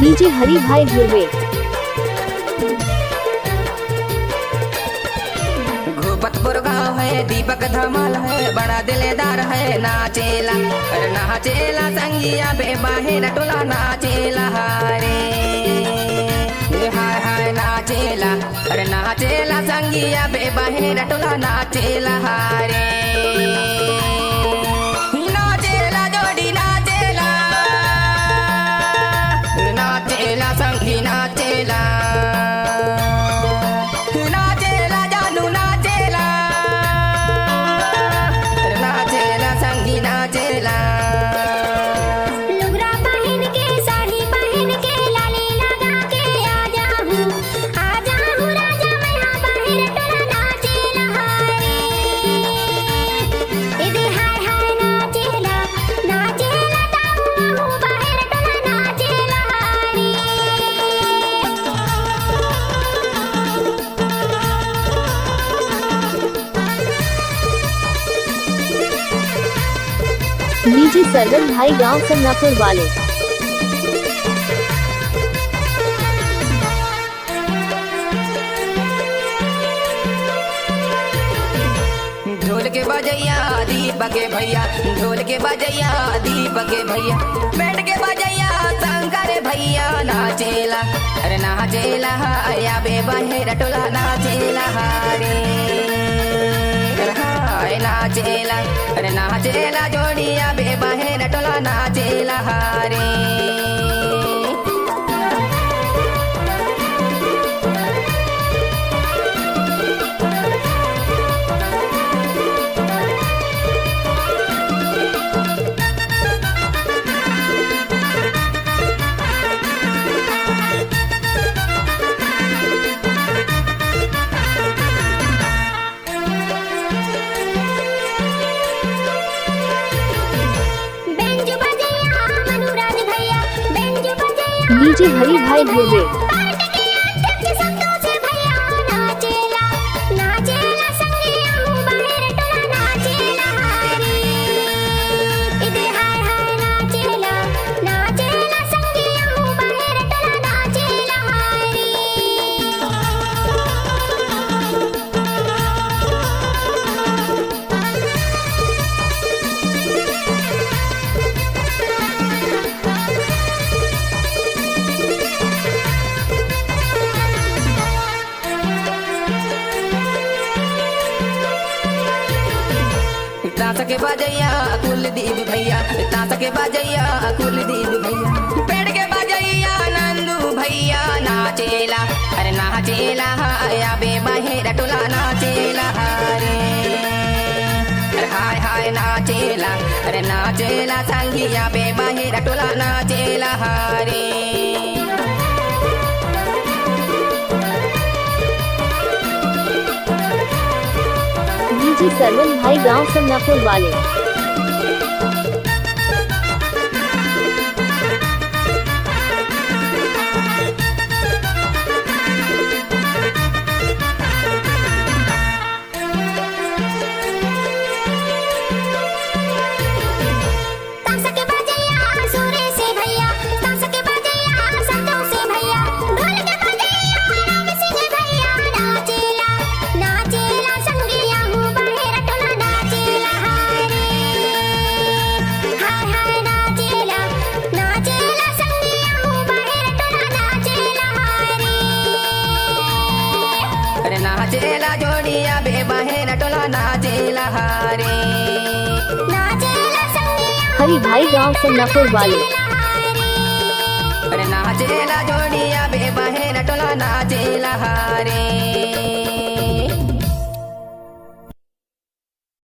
DJ हरी भाई ध्रुवे। घोपतपुर गाँव है, दीपक धमाल है, बड़ा दिलेदार है, नाचेला अरे नाचेला संगिया बेबाहे नटोला नाचेला रे हाय हाय नाचेला अरे नाचेला संगिया बेबाहे नटोला नाचेला रे नाचेला जोड़ी नाचेला नाचेला संगी नाचेला नाचेला जानू नाचेला नाचेला संगी नाचेला लुगड़ा पहन के साड़ी पहन के लाली लगा के आजा हूँ राजा मैं यहाँ बाहर टोला नाचेला हाय इधर हाय हाय नाचेला नाचेला ताऊ हूँ बाहर टोला नाचेला डीजे सरवन भाई गांव संगापुर वाले। ढोल के बजैया दीपक के भैया, ढोल के बजैया दीपक के भैया, बैठ के बजैया शंकर भैया नाचेला अरे नाचेला आया बेबाहे रटोला नाचेला रे हाय नाचेला अरे नाचेला जोड़िया बेबाहे रटोला नाचेला रे बेंजू बजैया मनुराज भैया बेंजू बजैया डीजे हरी भाई ध्रुवे। पार्ट के अध्यक्ष संतोष भैया नाचेला नाचेला संगिया हूँ बाहर टोला नाचेला रे इधर हाय हाय नाचेला नाचेला संगिया हूँ बाहर टोला नाचेला ताश के बजैया कुलदीप भैया, ताश के बजैया कुलदीप भैया, पेड़ के बजैया नंदू भैया नाचेला अरे नाचेला आया बेबाहे रटोला नाचेला रे अरे हाय हाय नाचेला अरे नाचेला संगिया बेबाहे रटोला नाचेला रे डीजे सरवन भाई गांव संगापुर वाले। ताश के बजैया सूर्य से भैया ताश के बजैया संतोष से भैया ढोल के बजैया राम सिंह भैया नाचेला नाचेला संगिया हूँ बाहर टोला नाचेला रे हाय हाय नाचेला नाचेला संगिया हूँ बाहर टोला नाचेला रे अरे नाचेला जोड़िया बेबाहे रटोला नाचेला रे नाचेला संगिया हरी भाई गांव संगापुर वाले। अरे नाचेला जोड़िया बेबाहे रटोला नाचेला रे